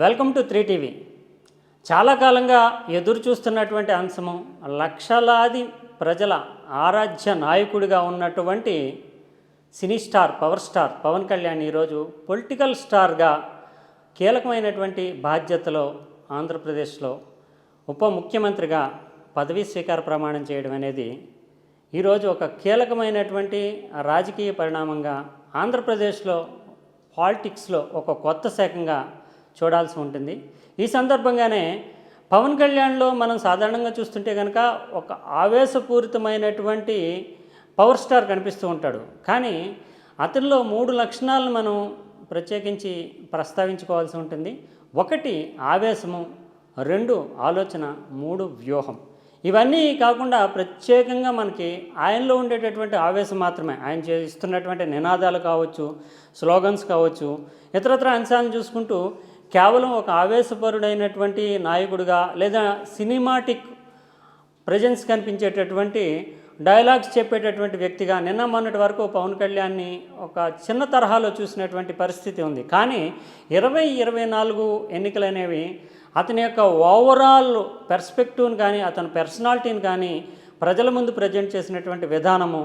Welcome to 3 TV. చాలా కాలంగా ఎదురు చూస్తున్నటువంటి అంశము, లక్షలాది ప్రజల ఆరాధ్య నాయకుడిగా ఉన్నటువంటి cine star, power star Pawan Kalyan ఈరోజు పొలిటికల్ స్టార్గా కీలకమైనటువంటి బాధ్యతలో ఆంధ్రప్రదేశ్లో ఉప ముఖ్యమంత్రిగా పదవీ స్వీకార ప్రమాణం చేయడం అనేది ఈరోజు ఒక కీలకమైనటువంటి రాజకీయ పరిణామంగా ఆంధ్రప్రదేశ్లో పాలిటిక్స్లో ఒక కొత్త శాఖంగా చూడాల్సి ఉంటుంది. ఈ సందర్భంగానే పవన్ కళ్యాణ్లో మనం సాధారణంగా చూస్తుంటే కనుక ఒక ఆవేశపూరితమైనటువంటి పవర్ స్టార్ కనిపిస్తూ ఉంటాడు. కానీ అతనిలో 3 లక్షణాలను మనం ప్రత్యేకించి ప్రస్తావించుకోవాల్సి ఉంటుంది. 1 ఆవేశము, 2 ఆలోచన, 3 వ్యూహం. ఇవన్నీ కాకుండా ప్రత్యేకంగా మనకి ఆయనలో ఉండేటటువంటి ఆవేశం మాత్రమే, ఆయన చేస్తున్నటువంటి నినాదాలు కావచ్చు, స్లోగన్స్ కావచ్చు, ఇతరత్ర అంశాలను చూసుకుంటూ కేవలం ఒక ఆవేశపరుడైనటువంటి నాయకుడిగా లేదా సినిమాటిక్ ప్రజెన్స్ కనిపించేటటువంటి డైలాగ్స్ చెప్పేటటువంటి వ్యక్తిగా నిన్న మొన్నటి వరకు పవన్ కళ్యాణ్ని ఒక చిన్న తరహాలో చూసినటువంటి పరిస్థితి ఉంది. కానీ 2024 ఎన్నికలు అనేవి అతని యొక్క ఓవరాల్ పెర్స్పెక్టివ్ని కానీ, అతని పర్సనాలిటీని కానీ ప్రజల ముందు ప్రజెంట్ చేసినటువంటి విధానము,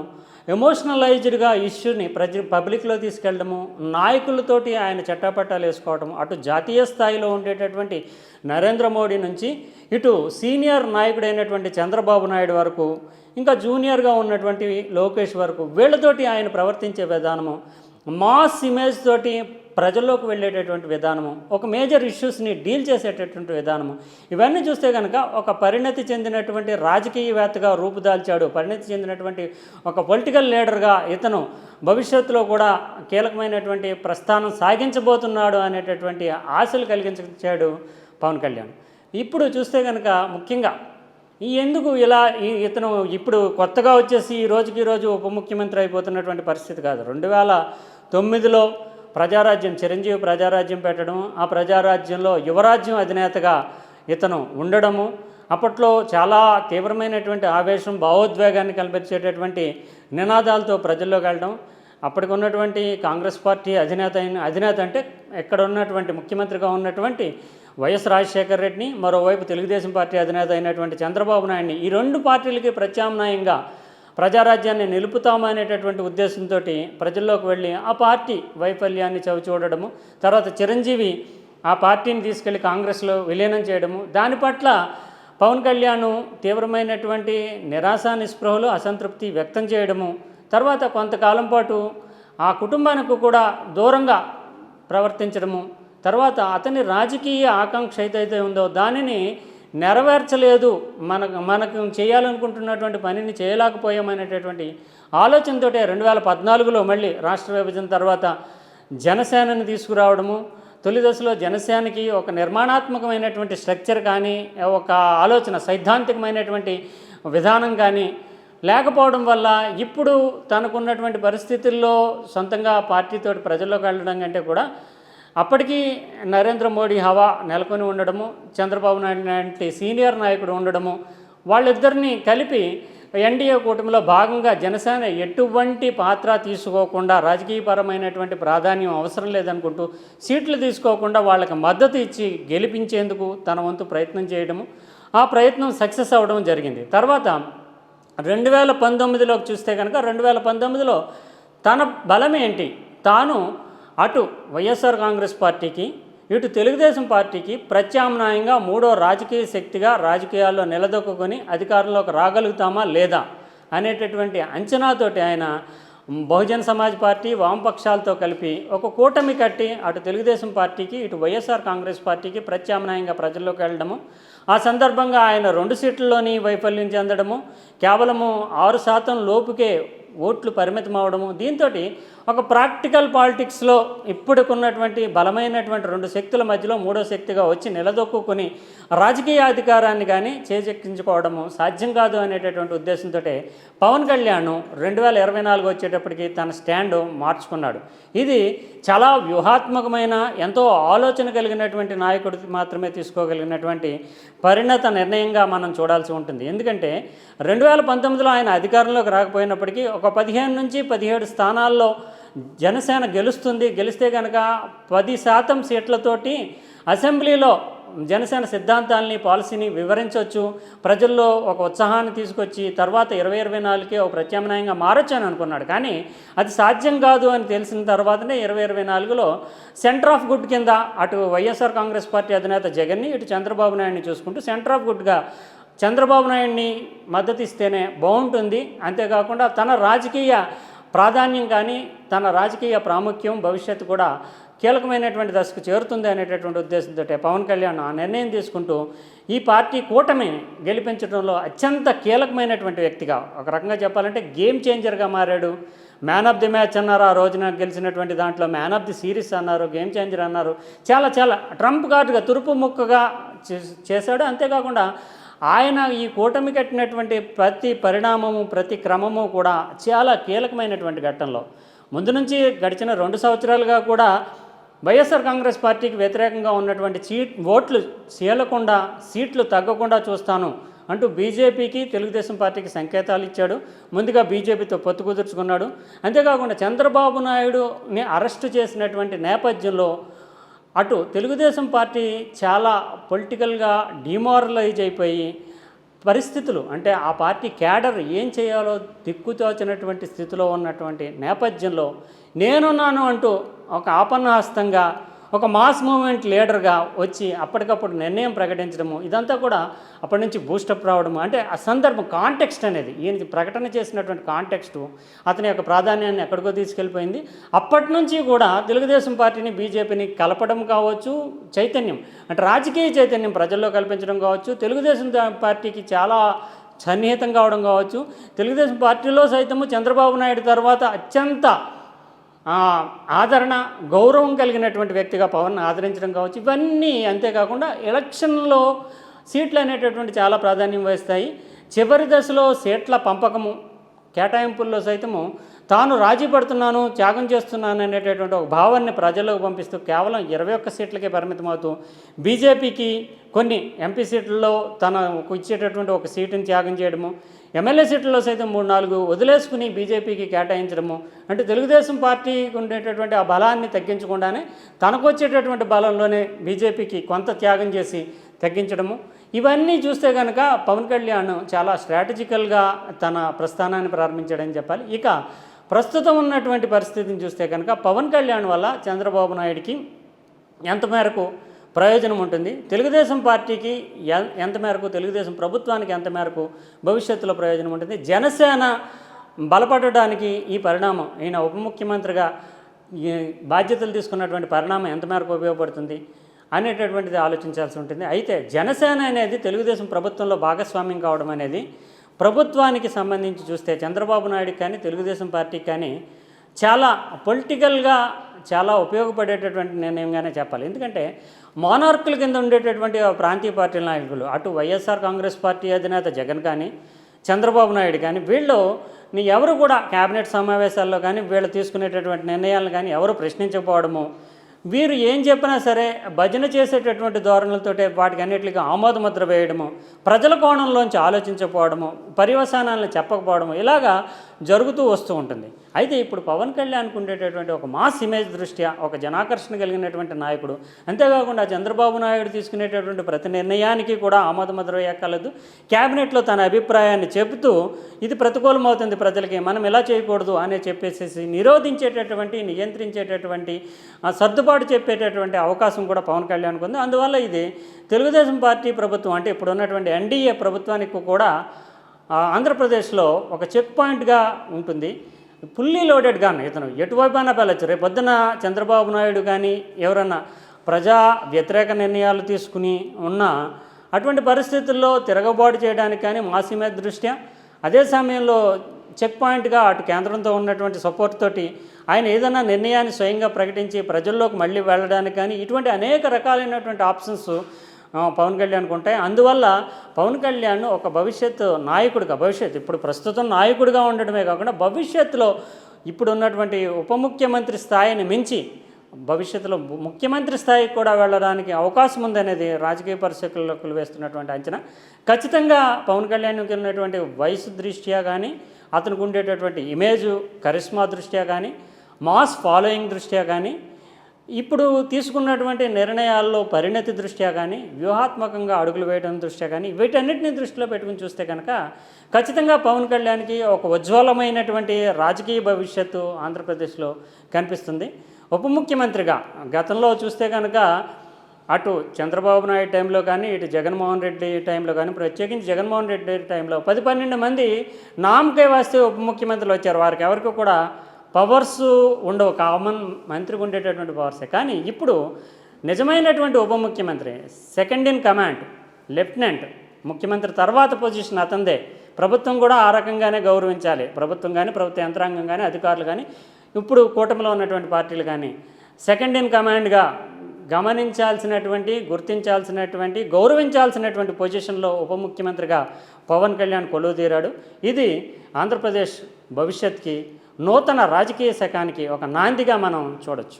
ఎమోషనలైజ్డ్గా ఇష్యూని పబ్లిక్లో తీసుకెళ్ళడము, నాయకులతోటి ఆయన చట్టాపట్టాలు వేసుకోవడం, అటు జాతీయ స్థాయిలో ఉండేటటువంటి నరేంద్ర మోడీ నుంచి ఇటు సీనియర్ నాయకుడైనటువంటి చంద్రబాబు నాయుడు వరకు, ఇంకా జూనియర్గా ఉన్నటువంటి లోకేష్ వరకు, వీళ్ళతోటి ఆయన ప్రవర్తించే విధానము, మాస్ ఇమేజ్ తోటి ప్రజల్లోకి వెళ్ళేటటువంటి విధానము, ఒక మేజర్ ఇష్యూస్ని డీల్ చేసేటటువంటి విధానము, ఇవన్నీ చూస్తే కనుక ఒక పరిణతి చెందినటువంటి రాజకీయవేత్తగా రూపుదాల్చాడు. పరిణతి చెందినటువంటి ఒక పొలిటికల్ లీడర్గా ఇతను భవిష్యత్తులో కూడా కీలకమైనటువంటి ప్రస్థానం సాగించబోతున్నాడు అనేటటువంటి ఆశలు కలిగించాడు పవన్ కళ్యాణ్. ఇప్పుడు చూస్తే కనుక ముఖ్యంగా ఎందుకు ఇలా ఇతను ఇప్పుడు కొత్తగా వచ్చేసి ఈ రోజు ఉప ముఖ్యమంత్రి అయిపోతున్నటువంటి పరిస్థితి కాదు. 2009లో ప్రజారాజ్యం, చిరంజీవి ప్రజారాజ్యం పెట్టడం, ఆ ప్రజారాజ్యంలో యువరాజ్యం అధినేతగా ఇతను ఉండడము, అప్పట్లో చాలా తీవ్రమైనటువంటి ఆవేశం, భావోద్వేగాన్ని కల్పించేటటువంటి నినాదాలతో ప్రజల్లోకి వెళ్ళడం, అప్పటికి ఉన్నటువంటి కాంగ్రెస్ పార్టీ అధినేత అంటే ఎక్కడ ఉన్నటువంటి ముఖ్యమంత్రిగా ఉన్నటువంటి వైఎస్ రాజశేఖర రెడ్డిని, మరోవైపు తెలుగుదేశం పార్టీ అధినేత అయినటువంటి చంద్రబాబు నాయుడిని, ఈ 2 పార్టీలకి ప్రత్యామ్నాయంగా ప్రజారాజ్యాన్ని నిలుపుతామనేటటువంటి ఉద్దేశంతో ప్రజల్లోకి వెళ్ళి ఆ పార్టీ వైఫల్యాన్ని చవిచూడడము, తర్వాత చిరంజీవి ఆ పార్టీని తీసుకెళ్లి కాంగ్రెస్లో విలీనం చేయడము, దాని పట్ల పవన్ కళ్యాణ్ తీవ్రమైనటువంటి నిరాశ, నిస్పృహలు, అసంతృప్తి వ్యక్తం చేయడము, తర్వాత కొంతకాలం పాటు ఆ కుటుంబానికి కూడా దూరంగా ప్రవర్తించడము, తర్వాత అతని రాజకీయ ఆకాంక్ష ఏదైతే ఉందో దానిని నెరవేర్చలేదు, మనకు చేయాలనుకుంటున్నటువంటి పనిని చేయలేకపోయామనేటటువంటి ఆలోచనతో 2014లో మళ్ళీ రాష్ట్ర విభజన తర్వాత జనసేనని తీసుకురావడము, తొలి దశలో జనసేనకి ఒక నిర్మాణాత్మకమైనటువంటి స్ట్రక్చర్ కానీ, ఒక ఆలోచన, సైద్ధాంతికమైనటువంటి విధానం కానీ లేకపోవడం వల్ల ఇప్పుడు తనకున్నటువంటి పరిస్థితుల్లో సొంతంగా పార్టీతోటి ప్రజల్లోకి వెళ్ళడం కంటే కూడా అప్పటికీ నరేంద్ర మోడీ హవా నెలకొని ఉండడము, చంద్రబాబు నాయుడు లాంటి సీనియర్ నాయకుడు ఉండడము, వాళ్ళిద్దరినీ కలిపి ఎన్డీఏ కూటమిలో భాగంగా జనసేన ఎటువంటి పాత్ర తీసుకోకుండా, రాజకీయపరమైనటువంటి ప్రాధాన్యం అవసరం లేదనుకుంటూ సీట్లు తీసుకోకుండా వాళ్ళకి మద్దతు ఇచ్చి గెలిపించేందుకు తన వంతు ప్రయత్నం చేయడము, ఆ ప్రయత్నం సక్సెస్ అవ్వడం జరిగింది. తర్వాత 2019లోకి చూస్తే కనుక 2019లో తన బలం ఏంటి, తాను అటు వైఎస్ఆర్ కాంగ్రెస్ పార్టీకి, ఇటు తెలుగుదేశం పార్టీకి ప్రత్యామ్నాయంగా 3వ రాజకీయ శక్తిగా రాజకీయాల్లో నిలదొక్కుని అధికారంలోకి రాగలుగుతామా లేదా అనేటటువంటి అంచనాతోటి ఆయన బహుజన సమాజ్ పార్టీ, వామపక్షాలతో కలిపి ఒక కూటమి కట్టి అటు తెలుగుదేశం పార్టీకి, ఇటు వైఎస్ఆర్ కాంగ్రెస్ పార్టీకి ప్రత్యామ్నాయంగా ప్రజల్లోకి వెళ్ళడము, ఆ సందర్భంగా ఆయన 2 సీట్లలోని వైఫల్యం చెందడము, కేవలము 6% లోపుకే ఓట్లు పరిమితం అవడము, దీంతో ఒక ప్రాక్టికల్ పాలిటిక్స్లో ఇప్పుడుకున్నటువంటి బలమైనటువంటి 2 శక్తుల మధ్యలో 3వ శక్తిగా వచ్చి నిలదొక్కుని రాజకీయ అధికారాన్ని కానీ చేజెక్కించుకోవడము సాధ్యం కాదు అనేటటువంటి ఉద్దేశంతో పవన్ కళ్యాణ్ 2024 వచ్చేటప్పటికి తన స్టాండ్ మార్చుకున్నాడు. ఇది చాలా వ్యూహాత్మకమైన, ఎంతో ఆలోచన కలిగినటువంటి నాయకుడు మాత్రమే తీసుకోగలిగినటువంటి పరిణత నిర్ణయంగా మనం చూడాల్సి ఉంటుంది. ఎందుకంటే 2019లో ఆయన అధికారంలోకి రాకపోయినప్పటికీ ఒక 15 నుంచి 17 స్థానాల్లో జనసేన గెలిస్తే కనుక 10% సీట్లతోటి అసెంబ్లీలో జనసేన సిద్ధాంతాలని పాలసీని వివరించవచ్చు, ప్రజల్లో ఒక ఉత్సాహాన్ని తీసుకొచ్చి తర్వాత 2024కి ఒక ప్రత్యామ్నాయంగా మారొచ్చు అని అనుకున్నాడు. కానీ అది సాధ్యం కాదు అని తెలిసిన తర్వాతనే 2024లో సెంటర్ ఆఫ్ గుడ్ కింద అటు వైఎస్ఆర్ కాంగ్రెస్ పార్టీ అధినేత జగన్ని, ఇటు చంద్రబాబు నాయుడిని చూసుకుంటూ సెంటర్ ఆఫ్ గుడ్గా చంద్రబాబు నాయుడిని మద్దతు ఇస్తేనే బాగుంటుంది, అంతేకాకుండా తన రాజకీయ ప్రాధాన్యం కానీ తన రాజకీయ ప్రాముఖ్యం భవిష్యత్తు కూడా కీలకమైనటువంటి దశకు చేరుతుంది అనేటటువంటి ఉద్దేశంతో పవన్ కళ్యాణ్ ఆ నిర్ణయం తీసుకుంటూ ఈ పార్టీ కూటమిని గెలిపించడంలో అత్యంత కీలకమైనటువంటి వ్యక్తిగా, ఒక రకంగా చెప్పాలంటే గేమ్ చేంజర్గా మారాడు. మ్యాన్ ఆఫ్ ది మ్యాచ్ అన్నారు, ఆ రోజున గెలిచినటువంటి దాంట్లో మ్యాన్ ఆఫ్ ది సిరీస్ అన్నారు, గేమ్ చేంజర్ అన్నారు. చాలా ట్రంప్ కార్డుగా తురుపు ముక్కగా చేశాడు. అంతేకాకుండా ఆయన ఈ కూటమి కట్టినటువంటి ప్రతి పరిణామము ప్రతి క్రమము కూడా చాలా కీలకమైనటువంటి ఘట్టంలో ముందు నుంచి గడిచిన 2 సంవత్సరాలుగా కూడా వైఎస్ఆర్ కాంగ్రెస్ పార్టీకి వ్యతిరేకంగా ఉన్నటువంటి ఓట్లు చీలకుండా సీట్లు తగ్గకుండా చూస్తాను అంటూ బీజేపీకి తెలుగుదేశం పార్టీకి సంకేతాలు ఇచ్చాడు. ముందుగా బీజేపీతో పొత్తు కుదుర్చుకున్నాడు. అంతేకాకుండా చంద్రబాబు నాయుడుని అరెస్టు చేసినటువంటి నేపథ్యంలో అటు తెలుగుదేశం పార్టీ చాలా పొలిటికల్గా డిమారలైజ్ అయిపోయి పరిస్థితులు, అంటే ఆ పార్టీ క్యాడర్ ఏం చేయాలో దిక్కుతోచినటువంటి స్థితిలో ఉన్నటువంటి నేపథ్యంలో నేనున్నాను అంటూ ఒక ఆపన్నహస్తంగా ఒక మాస్ మూవ్మెంట్ లీడర్గా వచ్చి అప్పటికప్పుడు నిర్ణయం ప్రకటించడము, ఇదంతా కూడా అప్పటి నుంచి బూస్టప్ రావడము. అంటే ఆ సందర్భం కాంటెక్స్ట్ అనేది ఈయన ప్రకటన చేసినటువంటి కాంటెక్స్టు అతని యొక్క ప్రాధాన్యాన్ని ఎక్కడికో తీసుకెళ్ళిపోయింది. అప్పటి నుంచి కూడా తెలుగుదేశం పార్టీని బీజేపీని కలపడం కావచ్చు, చైతన్యం అంటే రాజకీయ చైతన్యం ప్రజల్లో కల్పించడం కావచ్చు, తెలుగుదేశం పార్టీకి చాలా సన్నిహితం కావడం కావచ్చు, తెలుగుదేశం పార్టీలో సైతము చంద్రబాబు నాయుడు తర్వాత అత్యంత ఆదరణ గౌరవం కలిగినటువంటి వ్యక్తిగా పవన్ ఆదరించడం కావచ్చు. ఇవన్నీ అంతేకాకుండా ఎలక్షన్లో సీట్లు అనేటటువంటి చాలా ప్రాధాన్యం వహిస్తాయి. చివరి దశలో సీట్ల పంపకము కేటాయింపుల్లో సైతము తాను రాజీ పడుతున్నాను, త్యాగం చేస్తున్నాను అనేటటువంటి ఒక భావాన్ని ప్రజల్లోకి పంపిస్తూ కేవలం 21 సీట్లకే పరిమితమవుతూ బీజేపీకి కొన్ని ఎంపీ సీట్లలో తనకు ఇచ్చేటటువంటి ఒక సీటుని త్యాగం చేయడము, ఎమ్మెల్యే సీట్లలో సైతం 3-4 వదిలేసుకుని బీజేపీకి కేటాయించడము, అంటే తెలుగుదేశం పార్టీకి ఉండేటటువంటి ఆ బలాన్ని తగ్గించకుండానే తనకు వచ్చేటటువంటి బలంలోనే బీజేపీకి కొంత త్యాగం చేసి తగ్గించడము. ఇవన్నీ చూస్తే కనుక పవన్ కళ్యాణ్ చాలా స్ట్రాటజికల్గా తన ప్రస్థానాన్ని ప్రారంభించాడని చెప్పాలి. ఇక ప్రస్తుతం ఉన్నటువంటి పరిస్థితిని చూస్తే కనుక పవన్ కళ్యాణ్ వల్ల చంద్రబాబు నాయుడికి ఎంత మేరకు ప్రయోజనం ఉంటుంది, తెలుగుదేశం పార్టీకి ఎంత మేరకు, తెలుగుదేశం ప్రభుత్వానికి ఎంత మేరకు భవిష్యత్తులో ప్రయోజనం ఉంటుంది, జనసేన బలపడడానికి ఈ పరిణామం ఈయన ఉప ముఖ్యమంత్రిగా బాధ్యతలు తీసుకున్నటువంటి పరిణామం ఎంత మేరకు ఉపయోగపడుతుంది అనేటటువంటిది ఆలోచించాల్సి ఉంటుంది. అయితే జనసేన అనేది తెలుగుదేశం ప్రభుత్వంలో భాగస్వామ్యం కావడం అనేది ప్రభుత్వానికి సంబంధించి చూస్తే చంద్రబాబు నాయుడుకి కానీ తెలుగుదేశం పార్టీకి కానీ చాలా పొలిటికల్గా చాలా ఉపయోగపడేటటువంటి నిర్ణయంగానే చెప్పాలి. ఎందుకంటే మోనార్కుల కింద ఉండేటటువంటి ప్రాంతీయ పార్టీల నాయకులు అటు వైఎస్ఆర్ కాంగ్రెస్ పార్టీ అధినేత జగన్ కానీ చంద్రబాబు నాయుడు కానీ వీళ్ళు ఎవరు కూడా కేబినెట్ సమావేశాల్లో కానీ వీళ్ళు తీసుకునేటటువంటి నిర్ణయాలను కానీ ఎవరు ప్రశ్నించకపోవడము, వీరు ఏం చెప్పినా సరే భజన చేసేటటువంటి ధోరణులతోటే వాటికి అన్నిటికీ ఆమోదముద్ర వేయడము, ప్రజల కోణంలోంచి ఆలోచించకపోవడము, పర్యవసానాలను చెప్పకపోవడము ఇలాగా జరుగుతూ వస్తూ ఉంటుంది. అయితే ఇప్పుడు పవన్ కళ్యాణ్కి ఉండేటటువంటి ఒక మాస్ ఇమేజ్ దృష్ట్యా ఒక జనాకర్షణ కలిగినటువంటి నాయకుడు, అంతేకాకుండా చంద్రబాబు నాయుడు తీసుకునేటటువంటి ప్రతి నిర్ణయానికి కూడా ఆమోదముద్ర వేయక్కర్లేదు, క్యాబినెట్లో తన అభిప్రాయాన్ని చెబుతూ ఇది ప్రతికూలమవుతుంది ప్రజలకి, మనం ఇలా చేయకూడదు అని చెప్పేసి నిరోధించేటటువంటి నియంత్రించేటటువంటి సర్దుబాటు చెప్పేటటువంటి అవకాశం కూడా పవన్ కళ్యాణ్కి ఉంది. అందువల్ల ఇది తెలుగుదేశం పార్టీ ప్రభుత్వం అంటే ఇప్పుడు ఉన్నటువంటి ఎన్డీఏ ప్రభుత్వానికి కూడా ఆంధ్రప్రదేశ్లో ఒక చెక్ పాయింట్గా ఉంటుంది. ఫుల్లీ లోడెడ్గా ఇతను ఎటువైపు అయినా వెళ్ళచ్చు. రేపు పొద్దున చంద్రబాబు నాయుడు కానీ ఎవరన్నా ప్రజా వ్యతిరేక నిర్ణయాలు తీసుకుని ఉన్న అటువంటి పరిస్థితుల్లో తిరగబాటు చేయడానికి కానీ మాసిమే దృష్ట్యా, అదే సమయంలో చెక్ పాయింట్గా అటు కేంద్రంతో ఉన్నటువంటి సపోర్ట్ తోటి ఆయన ఏదైనా నిర్ణయాన్ని స్వయంగా ప్రకటించి ప్రజల్లోకి మళ్ళీ వెళ్ళడానికి కానీ ఇటువంటి అనేక రకాలైనటువంటి ఆప్షన్స్ పవన్ కళ్యాణ్కి ఉంటాయి. అందువల్ల పవన్ కళ్యాణ్ ఒక భవిష్యత్తు నాయకుడిగా, ఇప్పుడు ప్రస్తుతం నాయకుడిగా ఉండడమే కాకుండా భవిష్యత్తులో ఇప్పుడు ఉన్నటువంటి ఉప ముఖ్యమంత్రి స్థాయిని మించి భవిష్యత్తులో ముఖ్యమంత్రి స్థాయికి కూడా వెళ్ళడానికి అవకాశం ఉందనేది రాజకీయ పరిస్థితులకు వేస్తున్నటువంటి అంచనా. ఖచ్చితంగా పవన్ కళ్యాణ్కి ఉన్నటువంటి వయసు దృష్ట్యా కానీ, అతనికి ఉండేటటువంటి ఇమేజు కరిష్మా దృష్ట్యా కానీ, మాస్ ఫాలోయింగ్ దృష్ట్యా కానీ ఇప్పుడు తీసుకున్నటువంటి నిర్ణయాల్లో పరిణతి దృష్ట్యా కానీ వ్యూహాత్మకంగా అడుగులు వేయడం దృష్ట్యా కానీ వీటన్నిటిని దృష్టిలో పెట్టుకుని చూస్తే కనుక ఖచ్చితంగా పవన్ కళ్యాణ్కి ఒక ఉజ్వలమైనటువంటి రాజకీయ భవిష్యత్తు ఆంధ్రప్రదేశ్లో కనిపిస్తుంది. ఉప ముఖ్యమంత్రిగా గతంలో చూస్తే కనుక అటు చంద్రబాబు నాయుడు టైంలో కానీ ఇటు జగన్మోహన్ రెడ్డి టైంలో కానీ ప్రత్యేకించి జగన్మోహన్ రెడ్డి టైంలో 10-12 మంది నామకే వాస్తే ఉప ముఖ్యమంత్రులు వచ్చారు. వారికి ఎవరికి కూడా పవర్స్ ఉండవు, కామన్ మంత్రికి ఉండేటటువంటి పవర్సే. కానీ ఇప్పుడు నిజమైనటువంటి ఉప ముఖ్యమంత్రి, సెకండ్ ఇన్ కమాండ్, లెఫ్టినెంట్ ముఖ్యమంత్రి తర్వాత పొజిషన్ అతందే. ప్రభుత్వం కూడా ఆ రకంగానే గౌరవించాలి. ప్రభుత్వం కానీ ప్రభుత్వ యంత్రాంగం కానీ అధికారులు కానీ ఇప్పుడు కూటమిలో ఉన్నటువంటి పార్టీలు కానీ సెకండ్ ఇన్ కమాండ్గా గమనించాల్సినటువంటి, గుర్తించాల్సినటువంటి, గౌరవించాల్సినటువంటి పొజిషన్లో ఉప ముఖ్యమంత్రిగా పవన్ కళ్యాణ్ కొలువుదీరాడు. ఇది ఆంధ్రప్రదేశ్ భవిష్యత్తుకి, నూతన రాజకీయ శకానికి ఒక నాందిగా మనం చూడొచ్చు.